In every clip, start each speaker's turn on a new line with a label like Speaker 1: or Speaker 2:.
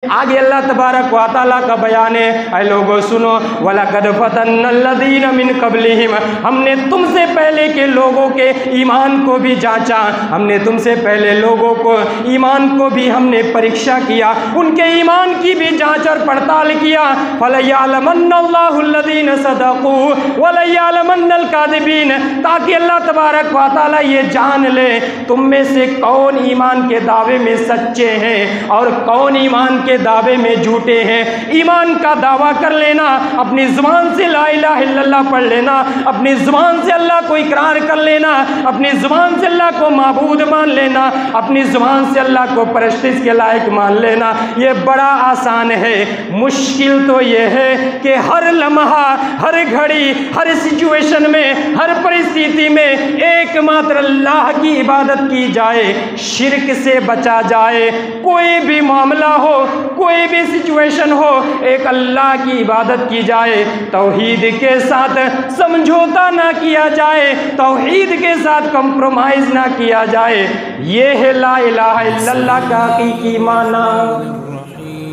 Speaker 1: आगे अल्लाह तबारक व तआला का बयान है, ऐ लोगों सुनो, वलक़द फ़तन्नल्लज़ीना मिन क़ब्लिहिम, हमने तुमसे पहले के लोगों के ईमान को भी जांचा, हमने तुमसे पहले लोगों को ईमान को भी हमने परीक्षा किया, उनके ईमान की भी जांच और पड़ताल किया। फ़लयअलमन्नल्लाहुल्लज़ीना सदक़ू वलयअलमन्नल काज़िबीन, ताकि अल्लाह तबारक व तआला ये जान ले तुम में से कौन ईमान के दावे में सच्चे हैं और कौन ईमान के दावे में झूठे हैं। ईमान का दावा कर लेना, अपनी ज़ुबान से ला इलाहा इल्लल्लाह पढ़ लेना, अपनी ज़ुबान से अल्लाह को इकरार कर लेना, अपनी ज़ुबान से अल्लाह को माबूद मान लेना, अपनी ज़ुबान से अल्लाह को परस्तिश के लायक मान लेना, ये बड़ा आसान है। मुश्किल तो ये है कि हर लम्हा, हर घड़ी, हर सिचुएशन में, हर परिस्थिति में एकमात्र अल्लाह की इबादत की जाए, शिर्क से बचा जाए। कोई भी मामला हो, कोई भी सिचुएशन हो, एक अल्लाह की इबादत की जाए, तौहीद के साथ समझौता ना किया जाए, तौहीद के साथ कंप्रोमाइज़ ना किया जाए। ये है ला इलाहा इल्लल्लाह का हकीकी माना।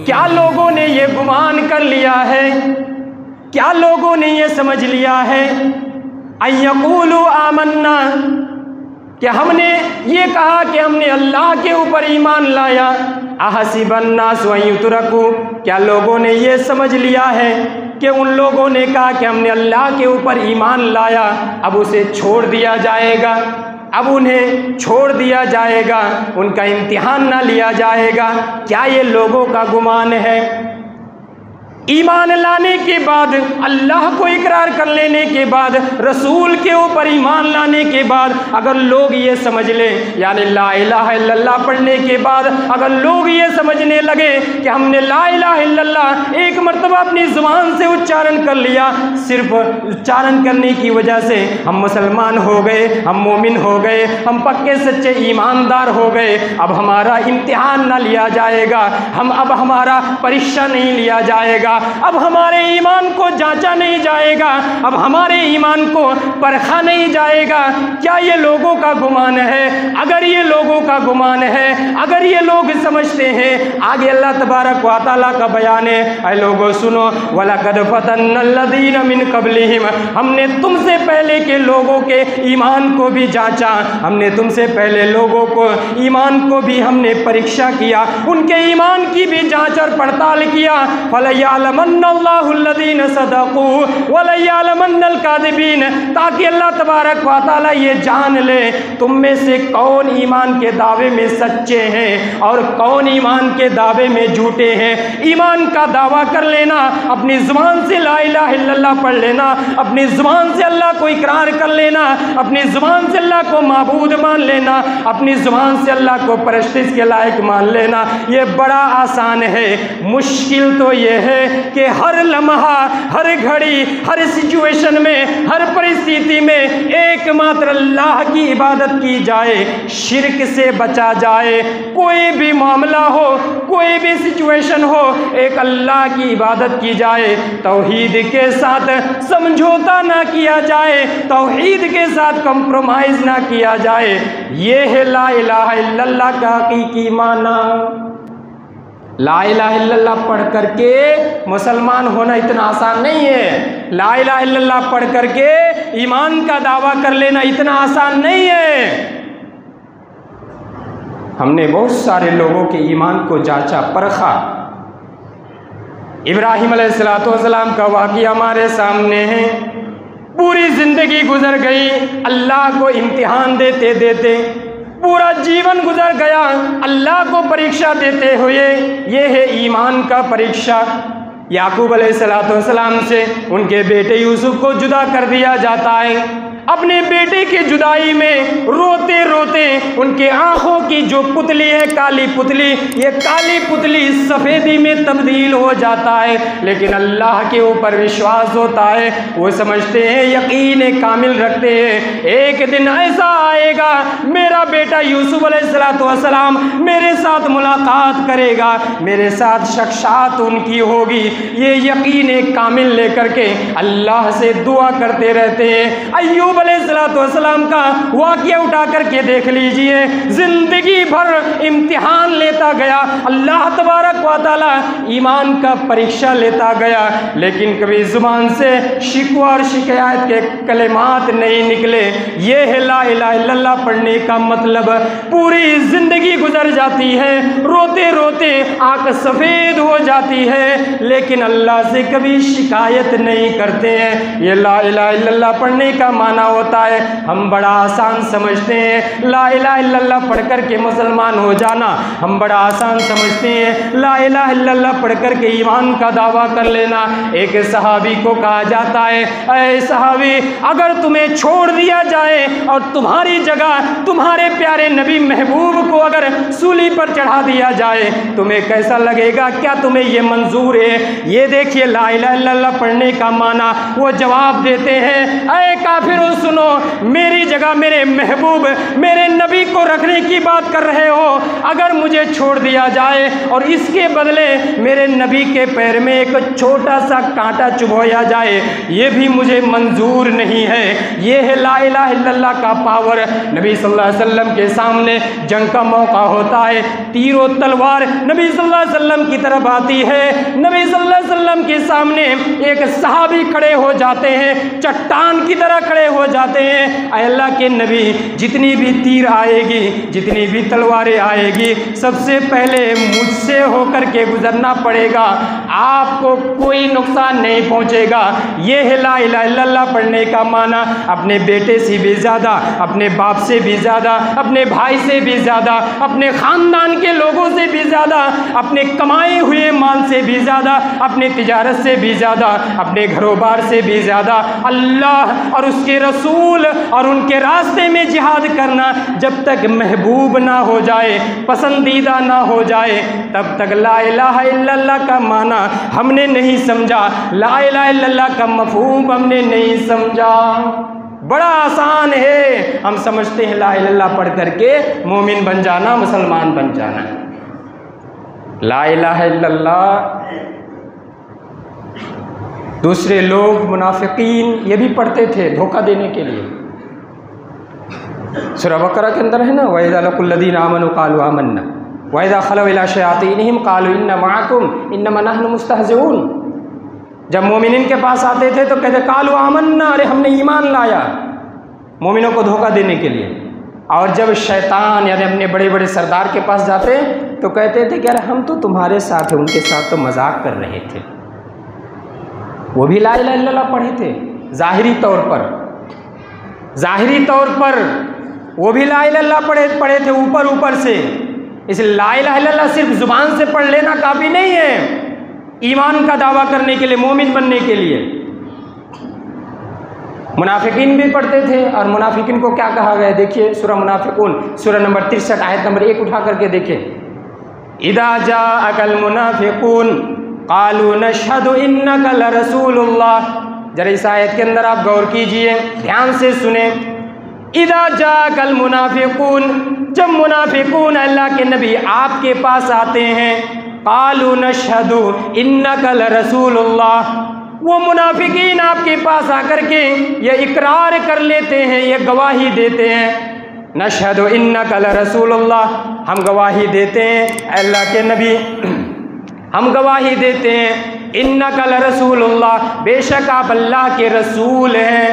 Speaker 1: क्या लोगों ने ये गुमान कर लिया है, क्या लोगों ने ये समझ लिया है, अयक़ूलू आमन्ना, कि हमने ये कहा कि हमने अल्लाह के ऊपर ईमान लाया, अहसिबन्नास अन युतरकू, क्या लोगों ने ये समझ लिया है कि उन लोगों ने कहा कि हमने अल्लाह के ऊपर ईमान लाया, अब उसे छोड़ दिया जाएगा, अब उन्हें छोड़ दिया जाएगा, उनका इम्तिहान ना लिया जाएगा। क्या ये लोगों का गुमान है? ईमान लाने के बाद, अल्लाह को इकरार कर लेने के बाद, रसूल के ऊपर ईमान लाने के बाद अगर लोग ये समझ लें, यानी ला इलाहा इल्लल्लाह पढ़ने के बाद अगर लोग ये समझने लगे कि हमने ला इलाहा इल्लल्लाह एक मरतबा अपनी ज़ुबान से उच्चारण कर लिया, सिर्फ उच्चारण करने की वजह से हम मुसलमान हो गए, हम मोमिन हो गए, हम पक्के सच्चे ईमानदार हो गए, अब हमारा इम्तिहान ना लिया जाएगा, अब हमारा परीक्षा नहीं लिया जाएगा, अब हमारे ईमान को जांचा नहीं जाएगा, अब हमारे ईमान को परखा नहीं जाएगा। क्या ये लोगों का गुमान है? अगर ये लोगों का गुमान है, अगर ये लोग समझते हैं, आगे अल्लाह तबारक व तआला का बयान है, ऐ लोगों सुनो, वलक़द फ़तन्नल्लज़ीना मिन क़ब्लिहिम, हमने तुमसे पहले के लोगों के ईमान को भी जांचा, हमने तुमसे पहले लोगों को ईमान को भी हमने परीक्षा किया, उनके ईमान की भी जांच और पड़ताल किया। फ़लयअलमन्नल्लाहुल्लज़ीना सदक़ू वलयअलमन्नल काज़िबीन, ताकि अल्लाह तबारक व तआला ये जान ले तुम में से कौन ईमान के दावे में सच्चे हैं और कौन ईमान के दावे में झूठे हैं। ईमान का दावा कर लेना, अपनी ज़ुबान से ला इलाहा इल्लल्लाह पढ़ लेना, अपनी ज़ुबान से अल्लाह को इकरार कर लेना, अपनी ज़ुबान से अल्लाह को माबूद मान लेना, अपनी ज़ुबान से अल्लाह को परस्तिश के लायक मान लेना, ये बड़ा आसान है। मुश्किल तो ये है कि हर लम्हा, हर घड़ी, हर सिचुएशन में, हर परिस्थिति में एकमात्र अल्लाह की इबादत की जाए, शिर्क से बचा जाए। कोई भी मामला हो, कोई भी सिचुएशन हो, एक अल्लाह की इबादत की जाए, तौहीद के साथ समझौता ना किया जाए, तौहीद के साथ कंप्रोमाइज़ ना किया जाए। ये है ला इलाहा इल्लल्लाह का हकीकी माना। ला इलाहा इल्लल्लाह पढ़ करके मुसलमान होना इतना आसान नहीं है। ला इलाहा इल्लल्लाह पढ़ करके ईमान का दावा कर लेना इतना आसान नहीं है। हमने बहुत सारे लोगों के ईमान को जांचा, परखा। इब्राहीम अलैहिस्सलाम का वाक़या हमारे सामने है। पूरी ज़िंदगी गुजर गई अल्लाह को इम्तिहान देते देते, पूरा जीवन गुजर गया अल्लाह को परीक्षा देते हुए। ये है ईमान का परीक्षा। याकूब अलैहिस्सलाम से उनके बेटे यूसुफ को जुदा कर दिया जाता है। अपने बेटे की जुदाई में रोते रोते उनके आँखों की जो पुतली है, काली पुतली, ये काली पुतली सफ़ेदी में तब्दील हो जाता है। लेकिन अल्लाह के ऊपर विश्वास होता है, वो समझते हैं, यकीन कामिल रखते हैं, एक दिन ऐसा आएगा मेरा बेटा यूसुफ अलैहिस्सलाम मेरे साथ मुलाकात करेगा, मेरे साथ साक्षात उनकी होगी। ये यकीन कामिल लेकर के अल्लाह से दुआ करते रहते हैं। अय्यूब अय्यूब अलैहिस्सलाम का वाक़या उठा करके देख लीजिए, ज़िंदगी भर इम्तिहान लेता गया, अल्लाह तबारक व तआला ईमान का परीक्षा लेता गया, लेकिन कभी ज़ुबान से शिकवा और शिकायत के कलिमात नहीं निकले। ये है ला इलाहा इल्लल्लाह पढ़ने का मतलब। पूरी ज़िंदगी गुजर जाती है, रोते रोते आँख सफ़ेद हो जाती है, लेकिन अल्लाह से कभी शिकायत नहीं करते हैं। ये ला इलाहा इल्लल्लाह पढ़ने का माना होता है। हम बड़ा आसान समझते हैं ला इलाहा इल्लल्लाह पढ़ कर के मुसलमान हो जाना, हम बड़ा आसान समझते हैं ला इलाहा इल्लल्लाह पढ़ कर के ईमान का दावा कर लेना। एक सहाबी को कहा जाता है, ऐ सहाबी, अगर तुम्हें छोड़ दिया जाए और तुम्हारी जगह तुम्हारे प्यारे नबी महबूब को अगर सूली पर चढ़ा दिया जाए, तुम्हें कैसा लगेगा? क्या तुम्हें ये मंजूर है? ये देखिए ला इलाहा इल्लल्लाह पढ़ने का माना। वो जवाब देते हैं, ऐ काफिरों सुनो, मेरी जगह मेरे महबूब मेरे नबी को रखने की बात कर रहे हो, अगर मुझे छोड़ दिया जाए और इसके बदले मेरे नबी के पैर में एक छोटा सा कांटा चुभोया जाए, ये भी मुझे मंजूर नहीं है। ये है ला इलाहा इल्लल्लाह का पावर। नबी सल्लल्लाहु अलैहि वसल्लम के सामने जंग का मौका होता है, तीरों तलवार नबी सल्लल्लाहु अलैहि वसल्लम की तरफ आती है। नबी सल्लल्लाहु अलैहि वसल्लम के सामने एक सहाबी खड़े हो जाते हैं, चट्टान की तरह खड़े हो जाते हैं। अल्लाह के नबी, जितनी भी तीर आएगी, जितनी भी तलवारें आएगी, सबसे पहले मुझसे होकर के गुजरना पड़ेगा, आपको कोई नुकसान नहीं पहुंचेगा। ये है ला इलाहा इल्लल्लाह पढ़ने का माना। अपने बेटे से भी ज़्यादा, अपने बाप से भी ज़्यादा, अपने भाई से भी ज़्यादा, अपने ख़ानदान के लोगों से भी ज़्यादा, अपने कमाए हुए माल से भी ज़्यादा, अपने तिजारत से भी ज़्यादा, अपने घरोबार से भी ज़्यादा अल्लाह और उसके रसूल और उनके रास्ते में जिहाद करना। जब तक महबूब ना हो जाए, पसंदीदा ना हो जाए, तब तक ला इलाहा इल्लल्लाह का माना हमने नहीं समझा, ला इलाहा इल्लल्लाह का मफ़हूम हमने नहीं समझा। बड़ा आसान है, हम समझते हैं ला इलाहा इल्लल्लाह पढ़ करके मोमिन बन जाना, मुसलमान बन जाना। ला इलाहा इल्लल्लाह दूसरे लोग मुनाफिकीन ये भी पढ़ते थे धोखा देने के लिए। सूरह बकरा के अंदर है ना, वइज़ा लक़ुल्लज़ीना आमनू क़ालू आमन्ना वइज़ा ख़लऊ इला शयातीनिहिम क़ालू इन्ना मअकुम इन्नमा नहनु मुस्तहज़िऊन। जब मोमिनीन के पास आते थे तो कहते क़ालू आमन्ना, अरे हमने ईमान लाया, मोमिनों को धोखा देने के लिए। और जब शैतान यानी अपने बड़े बड़े सरदार के पास जाते तो कहते थे कि अरे हम तो तुम्हारे साथ हैं, उनके साथ तो मजाक कर रहे थे। वो भी ला इलाहा इल्लल्लाह पढ़े थे ज़ाहिरी तौर पर, ज़ाहिरी तौर पर वो भी ला इलाहा इल्लल्लाह पढ़े थे ऊपर ऊपर से। इस ला इलाहा इल्लल्लाह सिर्फ ज़ुबान से पढ़ लेना काफ़ी नहीं है ईमान का दावा करने के लिए, मोमिन बनने के लिए। मुनाफिकीन भी पढ़ते थे, और मुनाफिकीन को क्या कहा गया देखिए, सूरह मुनाफिकून सूरह नंबर 63 आयत नंबर 1 उठा करके देखें। इदा जाअकल मुनाफिकून क़ालू नशहदु इन्नका लरसूलुल्लाह। जरा इस आयत के अंदर आप गौर कीजिए, ध्यान से सुने। इदा जाअकल मुनाफिकून, जब मुनाफिकून अल्लाह के नबी आपके पास आते हैं, क़ालू नशहदु इन्नका लरसूलुल्लाह, वो मुनाफिकीन आपके पास आकर के ये इकरार कर लेते हैं, ये गवाही देते हैं, नशहदु इन्नका लरसूलुल्लाह, हम गवाही देते हैं अल्लाह के नबी, हम गवाही देते हैं इन्नका लरसूलुल्लाह, बेशक आप अल्लाह के रसूल हैं।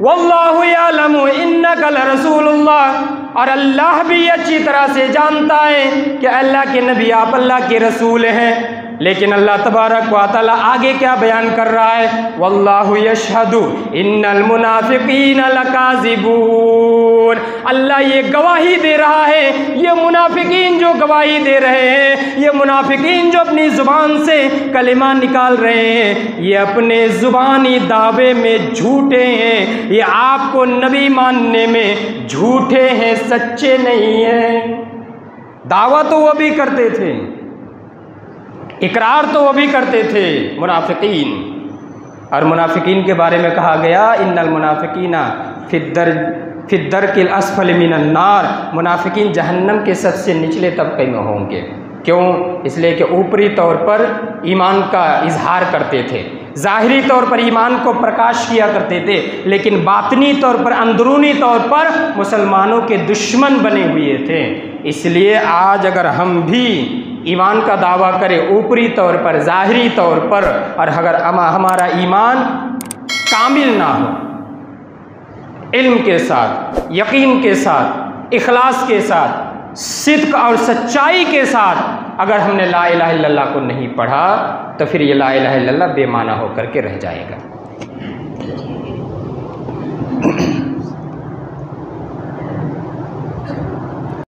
Speaker 1: वल्लाहु यालमु इन्नका लरसूलुल्लाह, और अल्लाह भी अच्छी तरह से जानता है कि अल्लाह के नबी आप अल्लाह के रसूल हैं। लेकिन अल्लाह तबारक व तआला आगे क्या बयान कर रहा है, वल्लाहु यशहदु इन्नल मुनाफिकीन लकाज़िबून। अल्लाह ये गवाही दे रहा है, ये मुनाफिकीन जो गवाही दे रहे हैं, ये मुनाफिकीन जो अपनी ज़ुबान से कलिमा निकाल रहे हैं, ये अपने ज़ुबानी दावे में झूठे हैं, ये आपको नबी मानने में झूठे हैं, सच्चे नहीं हैं। दावा तो वो भी करते थे, इकरार तो वो भी करते थे मुनाफिकीन। और मुनाफिकीन के बारे में कहा गया इन्नल मुनाफिकीना फिद्दरकिल अस्फल मिनन नार, मुनाफिकीन जहन्नम के सबसे निचले तबके में होंगे। क्यों? इसलिए कि ऊपरी तौर पर ईमान का इजहार करते थे, ज़ाहिरी तौर पर ईमान को प्रकाश किया करते थे, लेकिन बातनी तौर पर, अंदरूनी तौर पर मुसलमानों के दुश्मन बने हुए थे। इसलिए आज अगर हम भी ईमान का दावा करें ऊपरी तौर पर, ज़ाहिरी तौर पर, और अगर हमारा ईमान कामिल ना हो, इल्म के साथ, यकीन के साथ, इखलास के साथ, सिद्क और सच्चाई के साथ अगर हमने ला इलाहा इल्लल्लाह को नहीं पढ़ा, तो फिर ये ला इलाहा इल्लल्लाह बेमाना होकर के रह जाएगा।